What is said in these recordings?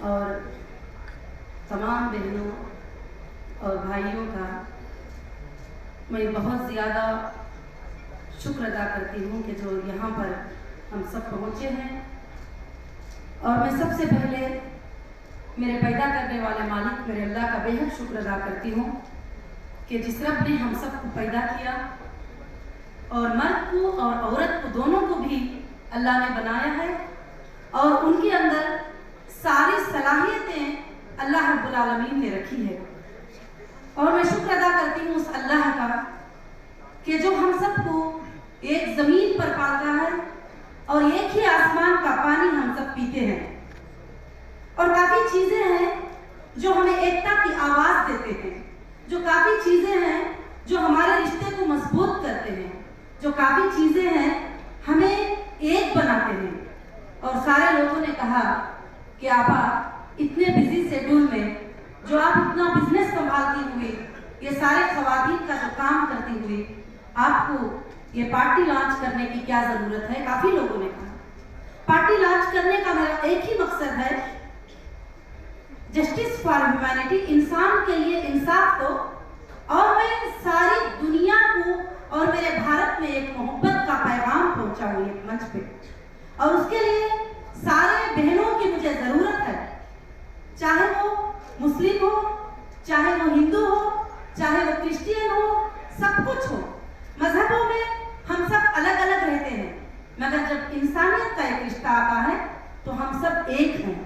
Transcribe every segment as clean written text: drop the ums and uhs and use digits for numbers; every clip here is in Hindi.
और तमाम बहनों और भाइयों का मैं बहुत ज़्यादा शुक्र अदा करती हूँ कि जो यहाँ पर हम सब पहुँचे हैं। और मैं सबसे पहले मेरे पैदा करने वाले मालिक मेरे अल्लाह का बेहद शुक्र अदा करती हूँ कि जिस रब ने हम सबको पैदा किया और मर्द को और औरत को दोनों को भी अल्लाह ने बनाया है और उनके अंदर सारी सलाहियतें अल्लाह रब्बुल आलमीन ने रखी है। और मैं शुक्र अदा करती हूँ उस अल्लाह का कि जो हम सबको एक ज़मीन पर पालता है और एक ही आसमान का पानी हम सब पीते हैं। और काफ़ी चीज़ें हैं जो हमें एकता की आवाज़ देते हैं, जो काफ़ी चीज़ें हैं जो हमारे रिश्ते को मजबूत करते हैं, जो काफ़ी चीज़ें हैं हमें एक बनाते हैं। और सारे लोगों ने कहा कि आपा इतने बिजी शेड्यूल में जो आप इतना बिजनेस संभालती हुई, ये सारे खवातीन का जो काम करती हुई, आपको ये पार्टी लॉन्च करने की क्या ज़रूरत है। काफ़ी लोगों ने कहा पार्टी लॉन्च करने का मेरा एक ही मकसद है, जस्टिस फॉर ह्यूमैनिटी, इंसान के लिए इंसाफ को, और मैं सारी दुनिया को और मेरे भारत में एक मोहब्बत का पैगाम पहुंचाऊं एक मंच पे। और उसके लिए सारे बहनों की मुझे ज़रूरत है, चाहे वो मुस्लिम हो, चाहे वो हिंदू हो, चाहे वो क्रिश्चियन हो, सब कुछ हो। मजहबों में हम सब अलग अलग रहते हैं, मगर जब इंसानियत का एक रिश्ता आता है तो हम सब एक हैं।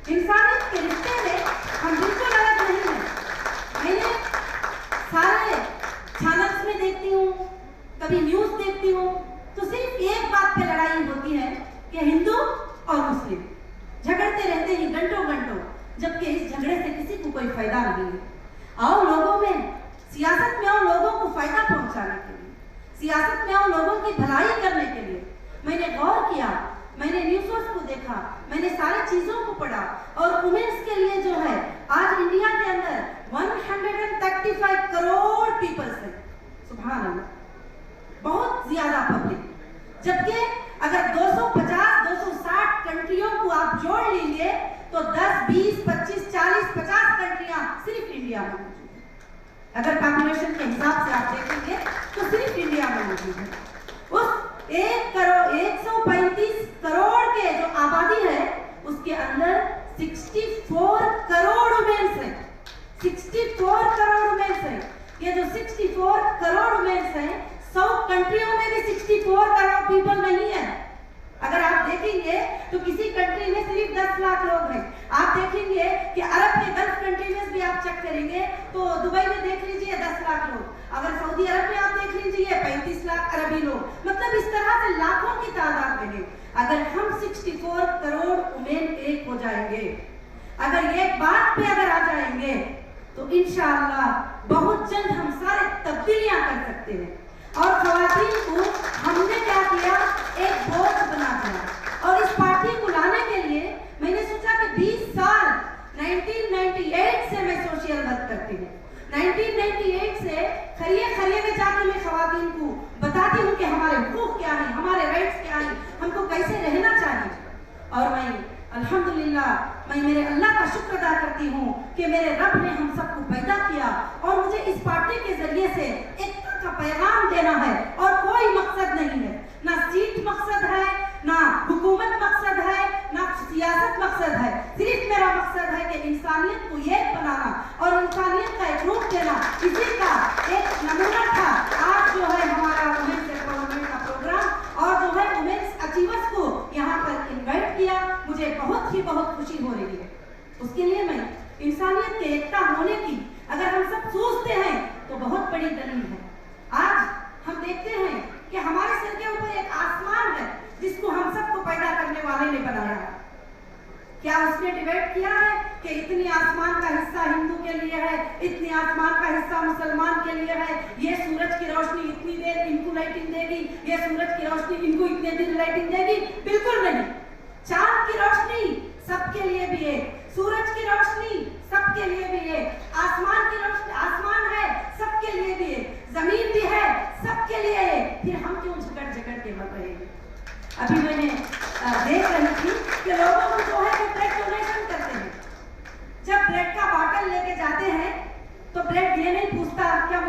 इंसानियत के रिश्ते में हम बिल्कुल अलग नहीं हैं। मैंने सारे चैनल्स में देखती हूँ, कभी न्यूज़ देखती हूँ, तो सिर्फ एक बात पे लड़ाई होती है कि हिंदू और मुस्लिम झगड़ते रहते हैं घंटों घंटों, जबकि इस झगड़े से किसी को कोई फायदा नहीं है। आओ लोगों में सियासत में आओ, लोगों को फायदा पहुंचाने के लिए, सियासत में आओ लोगों की भलाई करने के लिए। मैंने गौर किया, मैंने न्यूज़ को देखा, मैंने सारी चीज़ों को पढ़ा। और वुमेन्स के लिए जो है आज इंडिया के अंदर 135 करोड़ पीपल्स हैं, सुभान अल्लाह, बहुत ज़्यादा पब्लिक। जबकि अगर 250-260 कंट्रियों को आप जोड़ लेंगे तो 10, 20, 25, 40, 50 कंट्रियां सिर्फ इंडिया में मौजूद है। अगर पॉपुलेशन के हिसाब से आप देखेंगे तो सिर्फ इंडिया में मौजूद है। उस 135 करोड़ के जो आबादी है उसके अंदर 64 करोड़ वुमेन्स हैं, 64 करोड़ वुमेन्स हैं। ये जो 64 करोड़ वुमेन्स हैं, 100 कंट्रियों में भी 64 करोड़ पीपल नहीं है। अगर आप देखेंगे तो किसी कंट्री में सिर्फ 10 लाख लोग हैं। आप देखेंगे कि अरब के गल्फ कंट्री में भी आप चेक करेंगे तो दुबई में देख लीजिए 10 लाख लोग, अगर सऊदी अरब में आप देख लीजिए 35 लाख अरबी लोग, मतलब इस तरह से लाखों की तादाद में है। अगर हम 64 करोड़ वुमेन एक हो जाएंगे, अगर ये बात पे अगर आ जाएंगे तो इंशाअल्लाह बहुत जल्द हम सारे तब्दीलियां कर सकते हैं। और खवातीन को हमने क्या किया, एक बोझ बना दिया। और इस पार्टी को लाने के लिए मैंने सोचा कि 20 साल 1998 से मैं सोशल वर्क करती हूँ। 1998 से खरिये में जाके मैं खवातीन को बताती हूँ कि हमारे हुकूक क्या है, हमारे राइट्स क्या है, हमको कैसे रहना चाहिए। और मैं अल्हम्दुलिल्लाह मैं मेरे अल्लाह का शुक्र अदा करती हूँ कि मेरे रब ने हम सबको पैदा किया और मुझे इस पार्टी के जरिए से एकता का पैगाम देना है। और कोई मकसद नहीं है, ना सीट मकसद है, ना हुकूमत मकसद है, ना सियासत मकसद है। सिर्फ मेरा मकसद है कि इंसानियत को एक बनाना और इंसानियत का एक रूप देना। इसी का एक नमूना था आज जो है हमारा वुमेन्स एम्पावरमेंट का प्रोग्राम, और जो है वुमेन्स अचीवर्स को यहाँ पर इन्वाइट किया। मुझे बहुत खुशी हो रही है। उसके लिए मैं इंसानियत के एकता होने की अगर हम सब सोचते हैं तो बहुत बड़ी दलील है। आज हम देखते हैं कि हमारे सिर के ऊपर एक आसमान है जिसको हम सबको पैदा करने वाले ने बनाया है। क्या उसने डिवाइड किया है कि इतनी आसमान का हिस्सा हिंदू के लिए है, इतनी आसमान का हिस्सा मुसलमान के लिए है, ये सूरज की रोशनी इतनी देर इनको लाइटिंग देगी, ये सूरज की रोशनी इनको इतने दिन लाइटिंग देगी? बिल्कुल नहीं। चांद की रोशनी सबके लिए भी है, सूरज की रोशनी सबके लिए भी है, आसमान की रोशनी, आसमान है सबके लिए भी है, जमीन भी है सबके लिए है। फिर हम क्यों झगड़ के मर रहे हैं? अभी मैंने देख रही थी कि लोगों को जो है वो ब्लड डोनेशन करते हैं,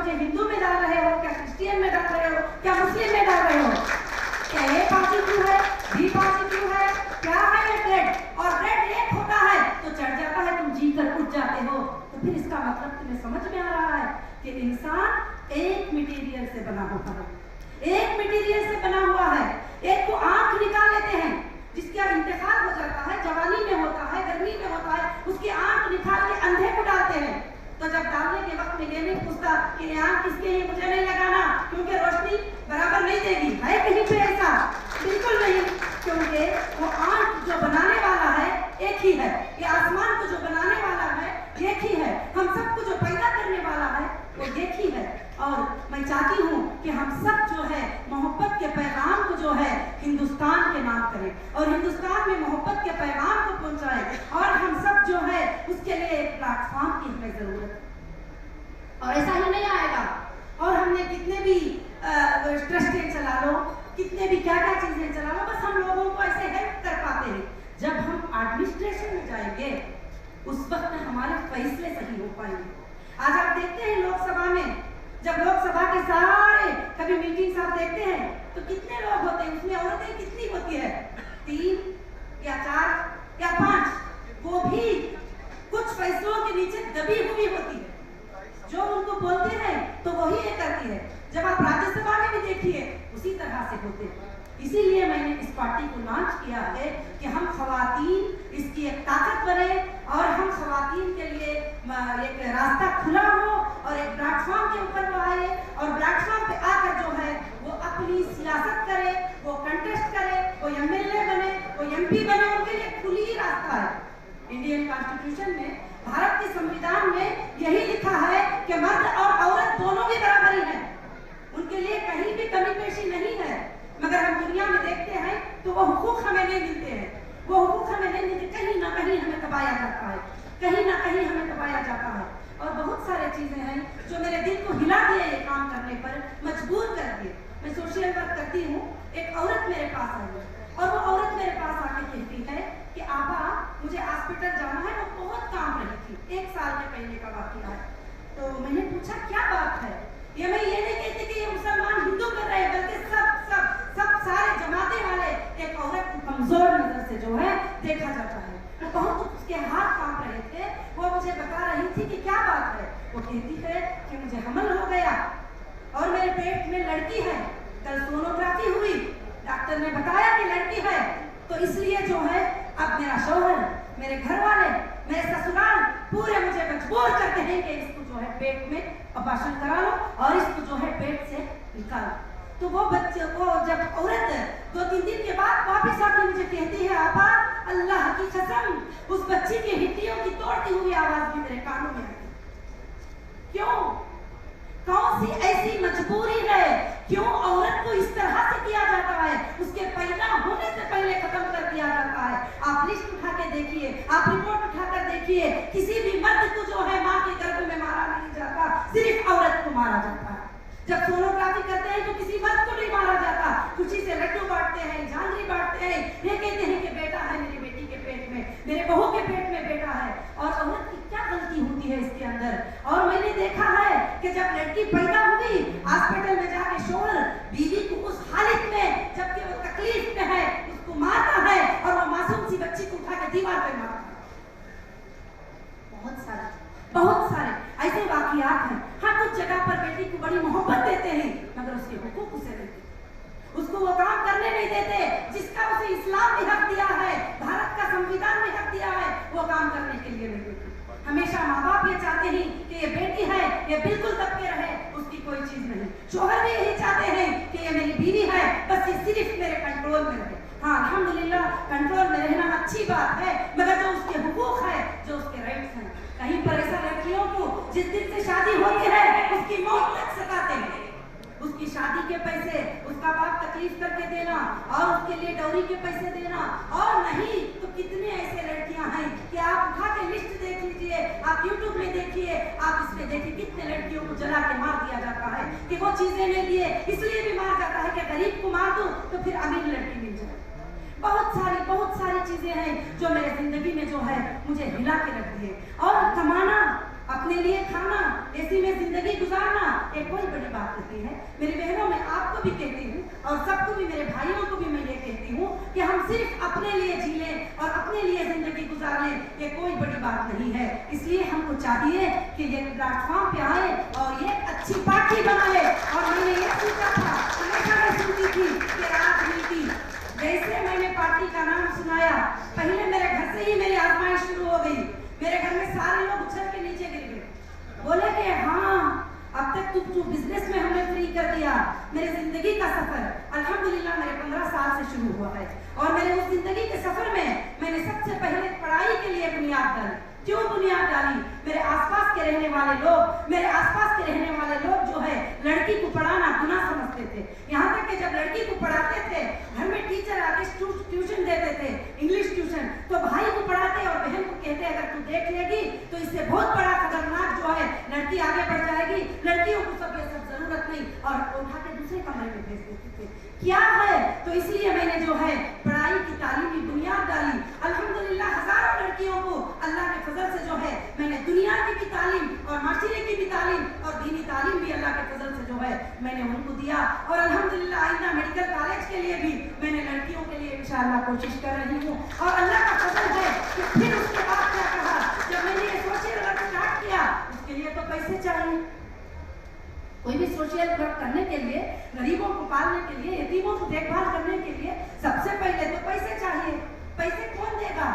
मुझे हिंदू में डाल रहे हो, क्या क्रिश्चियन में डाल रहे हो, क्या मुस्लिम में डाल रहे हो? क्या ए पॉजिटिव है, बी पॉजिटिव है, क्या है ये ब्लड? और ब्लड एक होता है तो चढ़ जाता है, तुम जी कर उठ जाते हो। तो फिर इसका मतलब तुम्हें समझ में आ रहा है कि इंसान एक मटेरियल से बना हुआ है, एक मटेरियल से बना हुआ है। एक को आंख निकाल लेते हैं जिसका इंतकाल हो जाता है, जवानी में होता है, गर्मी में होता है, उसकी आंख निकाल के अंधे को डालते हैं। तो जब डालने के वक्त में ये नहीं पूछता कि ये आंख किसके है, मुझे नहीं लगाना क्योंकि रोशनी बराबर नहीं देगी, है कहीं पे ऐसा? बिल्कुल नहीं, क्योंकि वो आंख जो बनाने वाला है एक ही है, ये आसमान को जो बनाने वाला है एक ही है, हम सबको जो पैदा करने वाला है वो एक ही है। और मैं चाहती हूँ कि हम सब जो है मोहब्बत के पैगाम को जो है हिंदुस्तान के नाम करें और हिंदुस्तान में मोहब्बत के पैगाम को पहुँचाएं, और हम सब जो है उसके लिए एक प्लेटफॉर्म की हमें जरूरत है। और ऐसा ही नहीं आएगा, और हमने कितने भी ट्रस्टें चला लो, कितने भी क्या क्या चीजें चला लो, बस हम लोगों को ऐसे हेल्प कर पाते हैं। जब हम एडमिनिस्ट्रेशन में जाएंगे उस वक्त हमारे फैसले सही हो पाएंगे। आज आप देखते हैं लोकसभा में, जब लोकसभा के सारे कभी मीटिंग्स आप देखते हैं तो कितने लोग होते हैं, उसमें औरतें कितनी होती है? 3 या 4 या 5, वो भी कुछ फैसलों के नीचे दबी हुई होती है, जो उनको बोलते हैं तो वही ये करती है। जब आप राज्यसभा में भी देखिए उसी तरह से होते हैं। इसीलिए मैंने इस पार्टी को लॉन्च किया है कि हम खवातीन इसकी एक ताकत बने और हम खवातीन के लिए एक रास्ता खुला हो और एक प्लेटफॉर्म के ऊपर वो आए और प्लेटफॉर्म पे आकर जो है वो अपनी सियासत करे, वो कंटेस्ट करे, वो एमएलए बने, वो एमपी बने, उनके लिए खुली रास्ता है। इंडियन कॉन्स्टिट्यूशन में, भारत के संविधान में यही लिखा है कि मर्द और औरत दोनों भी बराबरी है, उनके लिए कहीं भी कमी पेशी नहीं है। मगर हम दुनिया में देखते हैं तो वो हुकूक हमें नहीं मिलते हैं, वो हुकूक हमें नहीं मिलते, कहीं ना कहीं हमें दबाया जाता है, कहीं ना कहीं हमें दबाया जाता है। और बहुत सारे चीजें हैं जो मेरे दिल को हिला दिए, ये काम करने पर मजबूर कर दिए। मैं सोशल वर्क करती हूँ, एक औरत मेरे पास आई और वो औरत मेरे पास आके कहती है कि आबा मुझे हॉस्पिटल जाना है, वो बहुत काम रही थी, 1 साल के पहले का वाकया है। तो मैंने पूछा क्या बात है? ये मैं ये नहीं कहती कि ये मुसलमान हिंदू कर रहे हैं, बल्कि सब सारे जमाते वाले एक औरत को कमजोर नजर से जो है देखा जाता है। तो बहुत उसके हाथ कांप रहे थे, वो मुझे बता रही थी कि क्या बात है। वो कहती है कि मुझे हमल हो गया और मेरे पेट में लड़की है, कल सोनोग्राफी हुई, डॉक्टर ने बताया कि लड़की है, तो इसलिए जो है अब मेरा शौहर, मेरे घर वाले, मेरे ससुराल पूरे मुझे मजबूर करते हैं कि इसको जो है पेट में ऑपरेशन करा लो और इसको जो है पेट से निकालो। तो वो बच्चे को जब औरत 2-3 दिन के बाद वापस आके मुझे कहती है आपा अल्लाह की कसम, उस बच्ची की हड्डियों की तोड़ती हुई आवाज भी मेरे कानों में आई। क्यों? कौन सी ऐसी मजबूरी है? क्यों औरत को इस तरह से किया जाता है? उसके पैदा होने से पहले खत्म कर दिया जाता है। आप लिस्ट उठा के देखिए, आप रिपोर्ट उठाकर देखिए, किसी भी मर्द को जो है माँ के गर्भ में मारा नहीं जाता, सिर्फ औरत को मारा जाता है। जब सोनोग्राफी करते हैं तो किसी मर्द को नहीं मारा जाता, खुशी से लड्डू बांटते हैं, झांझरी बांटते हैं, ये कहते हैं कि बेटा है मेरी बेटी के पेट में, मेरे बहू के पेट में बेटा है। और औरत की क्या गलती होती है इसके अंदर? और मैंने देखा है कि जब लड़की पैदा हुई, हॉस्पिटल में जाके शोहर बीवी को उस हालत में जबकि वो तकलीफ में है उसको मारता है और वो मासूम सी बच्ची को उठा के दीवार पे मारता है। बहुत सारे ऐसे वाकयात हैं। हाँ, कुछ जगह पर बेटी को बड़ी मोहब्बत देते हैं मगर उसके हुकूक उसे नहीं देते, उसको वो काम करने नहीं देते जिसका उसे इस्लाम ने हक दिया है, भारत का संविधान ने हक दिया है, वो काम करने के लिए नहीं देते। हमेशा माँ बाप ये चाहते हैं कि ये बेटी है, ये बिल्कुल दबके रहे, उसकी कोई चीज नहीं। शोहर भी यही चाहते हैं कि ये मेरी बीवी है, बस ये सिर्फ मेरे कंट्रोल में रहे। हाँ, अल्हम्दुलिल्लाह कंट्रोल में रहना अच्छी बात है, मगर जो उसके हुकूक है, जो उसके राइट्स हैं, कहीं पर ऐसा लड़कियों को जिस दिन से शादी होती है उसकी मौत तक सताते हैं। उसकी शादी के पैसे उसका बाप तकलीफ करके देना और उसके लिए डौरी के पैसे देना, और नहीं तो कितने ऐसे लड़कियां हैं कि आप उठा के लिस्ट देख लीजिए, आप YouTube में देखिए, आप इसमें देखिए कितने लड़कियों को जला के मार दिया जाता है कि वो चीजें नहीं दिए, इसलिए भी मार जाता है कि गरीब को मार दूं तो फिर अमीर लड़की मिल जाए। बहुत सारी चीजें हैं जो मेरे जिंदगी में जो है मुझे हिला के रख दिए। और कमाना, आप अपने लिए खाना, एसी में जिंदगी गुजारना एक कोई बड़ी बात नहीं है। मेरी बहनों, मैं आपको भी कहती हूँ और सबको भी, मेरे भाइयों को भी मैं ये कहती हूँ कि हम सिर्फ अपने लिए जी लें और अपने लिए जिंदगी गुजार लें, ये कोई बड़ी बात नहीं है। इसलिए हमको चाहिए कि ये प्लेटफॉर्म पे आए और ये अच्छी पार्टी बनाए। और मैंने ये सोचा था, हमेशा मैं सुनती थी कि राजनीति, जैसे मैंने पार्टी का नाम सुनाया, पहले मेरे घर से ही मेरी आजमाइश शुरू हो गई। मेरे घर में सारे लोग उछल के नीचे गिर गए, बोले कि हाँ, अब तक तू बिजनेस में हमने फ्री कर दिया। मेरी जिंदगी का सफर अल्हम्दुलिल्लाह मेरे 15 साल से शुरू हुआ है और मेरे उस जिंदगी के सफर में मैंने सबसे पहले पढ़ाई के लिए बुनियाद डाली। क्यों बुनियाद डाली? मेरे आसपास के रहने वाले लोग जो है लड़की को पढ़ाना गुनाह समझते थे। यहाँ तक कि जब लड़की को पढ़ाते थे, घर में टीचर आके ट्यूशन देते थे, इंग्लिश ट्यूशन, तो भाई को पढ़ाते और बहन को कहते अगर तू देख लेगी तो इससे बहुत बड़ा खतरनाक जो है लड़की आगे बढ़ जाएगी, लड़कियों को सब ये सब जरूरत नहीं, और उठा के दूसरे कमरे में भेज देते थे। क्या है? तो इसलिए मैंने जो है पढ़ाई की तालीमी बुनियाद डाली। अल्हम्दुलिल्लाह हजारों लड़कियों को अल्लाह के फजल से जो है मैंने दुनिया की भी तालीम और माशरे की भी तालीम और दीनी तालीम भी अल्लाह के फजल से जो है मैंने उनको दिया। और अल्हम्दुलिल्लाह आइंदा मेडिकल कॉलेज के लिए भी मैंने लड़कियों के लिए इंशाअल्लाह कोशिश कर रही हूँ। और अल्लाह का फजल है कि फिर उसके बाद क्या कहा, जब मैंने ये सोशल वर्क स्टार्ट किया, उसके लिए तो पैसे चाहिए। कोई भी सोशल वर्क करने के लिए, गरीबों को पालने के लिए, यतीमों को देखभाल करने के लिए सबसे पहले तो पैसे चाहिए। पैसे कौन देगा?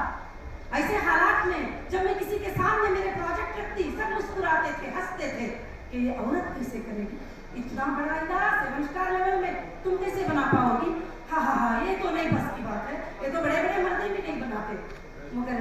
ऐसे हालात में जब मैं किसी के सामने मेरे प्रोजेक्ट रखती, सब मुस्कुराते थे, हंसते थे कि ये औरत कैसे करेगी, इतना बड़ा इदारा 7 स्टार लेवल में तुम कैसे बना पाओगी? हाँ, ये तो नहीं बस की बात है, ये तो बड़े बड़े मर्दे भी नहीं बनाते। मगर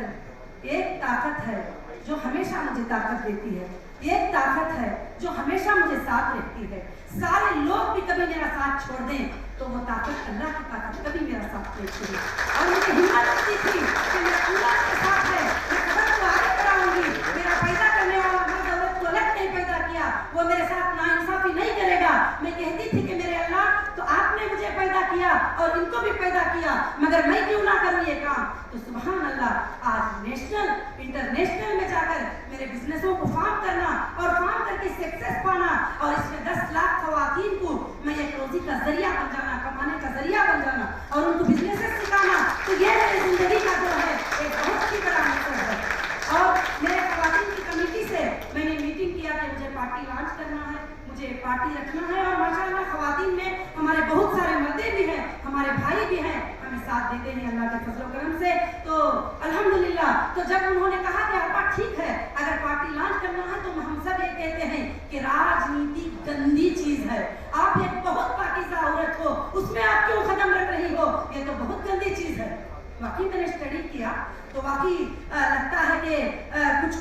एक ताकत है जो हमेशा मुझे ताकत देती है, एक ताकत है जो हमेशा मुझे साथ रहती है। सारे लोग भी कभी मेरा साथ छोड़ दें तो वो ताकत, अल्लाह की ताकत कभी मेरा साथ नहीं छोड़े। और मुझे हिम्मत होती थी कि मेरा अल्लाह के साथ है, मैं कदम को आगे बढ़ाऊंगी। मेरा पैदा करने वाला मर्द औरत को अलग नहीं पैदा किया, वो मेरे साथ नाइंसाफी नहीं करेगा। मैं कहती थी कि मेरे अल्लाह, तो आपने मुझे पैदा किया और इनको भी पैदा किया, मगर मैं क्यों ना करूं ये काम? तो सुभान अल्लाह, आज नेशनल इंटरनेशनल में जाकर मेरे बिजनेसों को फार्म करना और फार्म करके सक्सेस पाना और इसमें 10 लाख खवातीन को मैं एक रोजी का जरिया बन जाना, कमाने का जरिया बन जाना और उनको बिजनेस सिखाना, तो ये मेरी जिंदगी का जो है एक बहुत ही बड़ा मकसद है। और मेरे खवातीन की कमेटी से मैंने मीटिंग किया कि मुझे पार्टी लॉन्च करना है, मुझे पार्टी रखना है। और माशाअल्लाह खवातीन में हमारे बहुत सारे मर्दे भी हैं, हमारे भाई भी हैं, हमें साथ देते हैं अल्लाह के फजल करम से। तो अल्हम्दुलिल्लाह, तो जब उन्होंने कहा कि आपा ठीक है, अगर पार्टी लॉन्च करना है तो हम सब ये कहते हैं कि राजनीति गंदी चीज है, आप एक बहुत पाकीज़ा औरत हो, उसमें आप क्यों कदम रख रही हो, ये तो बहुत गंदी चीज है। वाकई मैंने स्टडी किया तो वाकई लगता है कि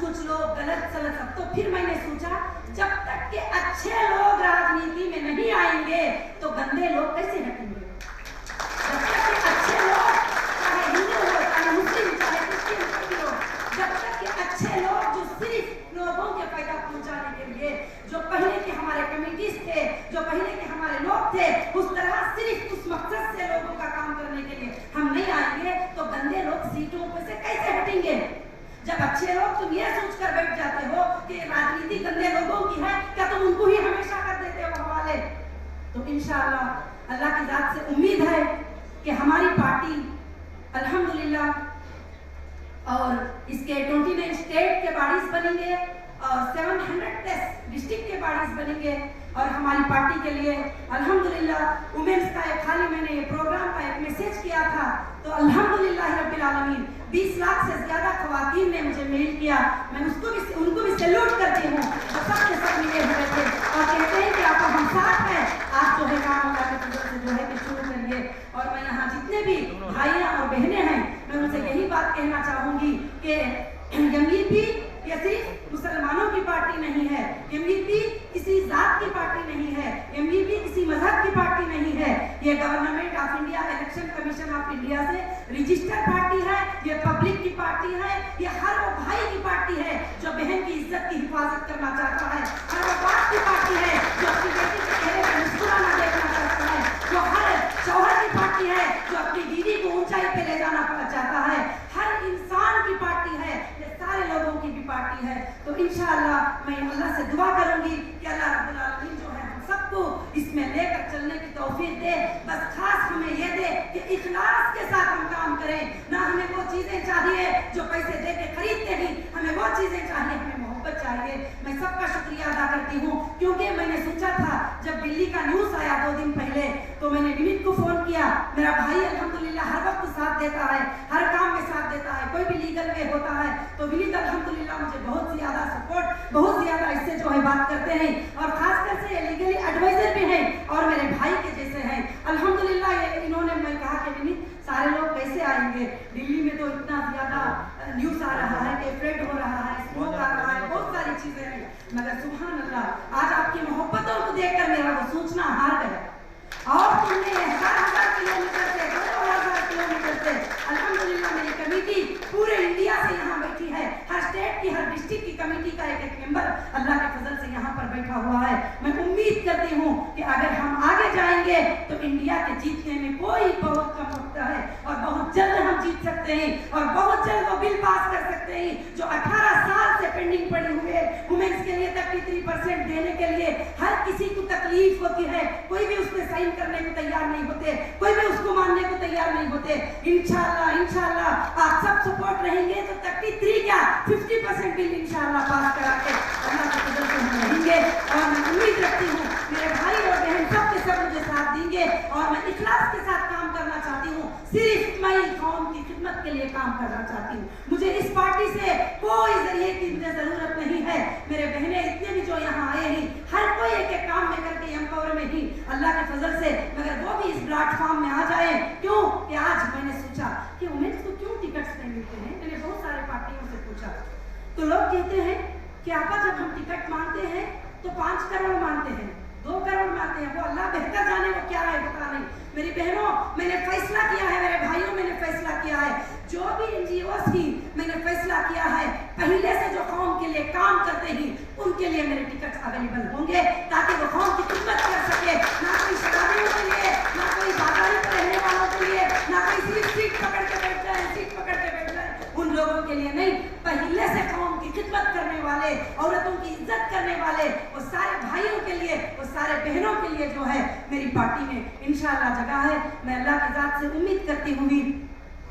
कुछ लोग गलत सलत सब। तो फिर मैंने सोचा जब तक के अच्छे लोग राजनीति में नहीं आएंगे तो गंदे लोग कैसे हटेंगे? जब तक के अच्छे लोग, चाहे हिंदू हो, चाहे मुस्लिम, चाहे क्रिश्चियन हो, जब तक के अच्छे लोग जो सिर्फ लोगों के फायदा पहुंचाने के लिए, जो पहले के हमारे कमिटीज थे, जो पहले के हमारे लोग थे, उस तरह सिर्फ उस मकसद से लोगों का काम करने के लिए हम नहीं आएंगे तो गंदे लोग सीटों पर से कैसे हटेंगे? जब अच्छे लोग, तुम ये सोचकर बैठ जाते हो कि राजनीति गंदे लोगों की है, क्या तुम उनको ही हमेशा कर देते हो हवाले? तो इंशाअल्लाह अल्लाह की जात से उम्मीद है कि हमारी पार्टी अल्हम्दुलिल्लाह, और इसके 29 स्टेट के बॉडीज बनेंगे और 710 डिस्ट्रिक्ट के बॉडीज बनेंगे। और हमारी पार्टी के लिए अल्हम्दुलिल्लाह वुमेन्स का एक, खाली मैंने ये प्रोग्राम का एक मैसेज किया था तो अल्हम्दुलिल्लाह रब्बिल आलमीन 20 लाख से ज्यादा खवातीन ने मुझे मेल किया। मैं उनको भी सैल्यूट करती हूँ, तो सबके सब मिले हुए थे और कहते हैं कि आप हम साथ हैं, आप जो है काम अल्लाह के फजल से जो है कि शुरू करिए। और मैं यहाँ जितने भी भाइयाँ और बहनें हैं, मैं उनसे यही बात कहना चाहूँगी कि एमवीपी ये सिर्फ मुसलमानों की पार्टी नहीं है, एमवीपी किसी जात की पार्टी नहीं है, एमवीपी किसी मजहब की पार्टी नहीं है, ये government of India, election commission of India से रजिस्टर्ड पार्टी है, ये पब्लिक की पार्टी है, ये हर वो भाई की पार्टी है जो बहन की इज्जत की हिफाजत करना चाहता है, हर वो बाप की पार्टी है जो अपनी बेटी के चेहरे पर मुस्कुराना देखना चाहता है, जो हर शौहर की पार्टी है जो अपनी बीवी को ऊंचाई पे ले जाना चाहता है, हर इंसान की पार्टी है, ये सारे लोगों की भी पार्टी है। तो इंशाअल्लाह मैं अल्लाह से दुआ करूंगी कि अल्लाह रब्बुल आलमीन जो है हम सबको इसमें लेकर चलने की तौफीक दे। बस खास हमें ये दे कि इखलास के साथ हम काम करें, ना हमें वो चीज़ें चाहिए जो पैसे दे के खरीदते ही, हमें वो चीज़ें चाहिए, हमें मोहब्बत चाहिए। मैं सबका शुक्रिया अदा करती हूँ, क्योंकि मैंने सोचा था जब दिल्ली का न्यूज़ आया 2 दिन पहले, तो मैंने विनीत को फ़ोन किया। मेरा भाई अल्हम्दुलिल्लाह हर वक्त साथ देता है, हर काम में साथ देता है, कोई भी लीगल वे होता है तो विनीत अल्हम्दुलिल्लाह मुझे बहुत ज़्यादा सपोर्ट, बहुत ज़्यादा इससे जो है बात करते हैं, और खासकर से लीगली एडवाइजर भी हैं और मेरे भाई के जैसे हैं अल्हम्दुलिल्लाह। ये इन्होंने, मैं कहा कि विनीत सारे लोग कैसे आएंगे, दिल्ली में तो इतना ज़्यादा न्यूज़ आ रहा है कि फ्लड हो रहा है, स्मोक आ रहा है, बहुत सारी चीज़ें हैं, मगर सुभान अल्लाह आज आपकी मोहब्बतों को देखकर मेरा वो सोचना हार गया। और तुमने 1000 किलोमीटर से 2000 किलोमीटर से अल्हम्दुलिल्लाह मेरी कमेटी पूरे इंडिया से यहाँ बैठी है, हर स्टेट की, हर डिस्ट्रिक्ट की कमेटी का एक मेंबर अल्लाह के फजल से यहाँ पर बैठा हुआ है। मैं उम्मीद करती हूँ कि अगर हम आगे जाएंगे तो इंडिया के जीतने में कोई बहुत कम वक्त है, और बहुत जल्द हम जीत सकते हैं, और बहुत जल्द वो बिल पास कर सकते हैं जो 18 साल से पेंडिंग पड़ी हुई है वुमेन्स के लिए 33% देने के लिए। हर किसी को तकलीफ होती है, कोई भी उसमें साइन करने को तैयार नहीं होते, कोई भी उसको मानने को तैयार नहीं होते। इंशाअल्लाह इंशाअल्लाह आप सब सपोर्ट रहेंगे तो 33 क्या 50% बिल इंशाअल्लाह पास करा के अल्लाह के फजल से हम रहेंगे। और मैं उम्मीद रखती हूँ मेरे भाई और बहन सब के सब मुझे साथ देंगे, और मैं इखलास के साथ काम करना चाहती हूँ, सिर्फ मैं कौम की खिदमत के लिए काम करना चाहती हूँ। मुझे इस पार्टी से कोई जरिए की जरूरत नहीं है। मेरे बहनें इतने भी जो यहाँ आए हैं, हर कोई एक काम में करके एम्पावर में ही अल्लाह के फजल से, मगर वो भी इस प्लेटफॉर्म में आ जाए। क्यों कि आज मैंने सोचा कि वुमेन्स को क्यों टिकट्स नहीं मिलते हैं। मैंने बहुत सारे पार्टियों से पूछा तो लोग कहते हैं कि आपा जब हम टिकट मांगते हैं तो 5 करोड़ मांगते हैं, 2 करोड़ मांगते हैं, वो अल्लाह बेहतर जाने वो क्या है पता नहीं। मेरी बहनों मैंने फैसला किया है, मेरे भाइयों मैंने फैसला किया है, जो भी NGOs की मैंने फैसला किया है, पहले से जो कौम के लिए काम करते हैं उनके लिए मेरे टिकट अवेलेबल होंगे, ताकि वो कौम की खिदमत कर सके। ना कोई शराबियों के लिए, ना कोई बाजारी पर रहने वालों के लिए, ना कोई सिर्फ सीट पकड़ के बैठ जाए, सीट पकड़ के बैठ जाए, उन लोगों के लिए नहीं। पहले से कौम की खिदमत करने वाले, औरतों की इज्जत करने वाले, वो सारे भाइयों के लिए, वो सारे बहनों के लिए जो है मेरी पार्टी में इंशाअल्लाह जगह है। मैं अल्लाह की ज़ात से उम्मीद करती हुई,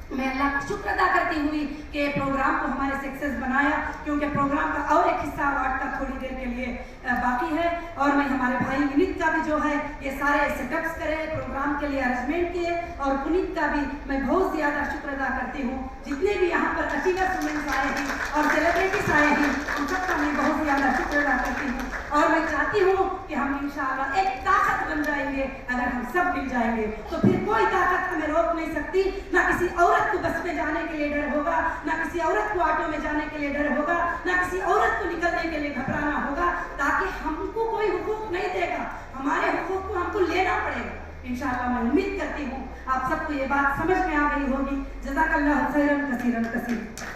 मैं अल्लाह का शुक्र अदा करती हुई कि प्रोग्राम को हमारे सक्सेस बनाया, क्योंकि प्रोग्राम का और एक हिस्सा वार्ड का थोड़ी देर के लिए बाकी है। और मैं हमारे भाई विनीत का भी जो है ये सारे सेटअप्स करे, प्रोग्राम के लिए अरेंजमेंट किए, और पुनीत का भी मैं बहुत ज़्यादा शुक्र अदा करती हूँ। जितने भी यहाँ पर अचीवर्स वुमेन्स आए हैं और सेलिब्रिटीज आए हैं, उन सबका मैं बहुत ज़्यादा शुक्र अदा करती हूँ। और मैं चाहती हूँ कि हम इंशाअल्लाह एक ताकत बन जाएंगे। अगर हम सब मिल जाएंगे तो फिर कोई ताकत हमें रोक नहीं सकती। ना किसी औरत को बस में जाने के लिए डर होगा, ना किसी औरत को ऑटो में जाने के लिए डर होगा, ना किसी औरत को निकलने के लिए घबराना होगा, ताकि हमको कोई हुकूक नहीं देगा, हमारे हुकूक को हमको लेना पड़ेगा। इंशाअल्लाह मैं उम्मीद करती हूँ आप सबको ये बात समझ में आ गई होगी। जज़ाकल्लाहु खैरन कसीरन कसीर।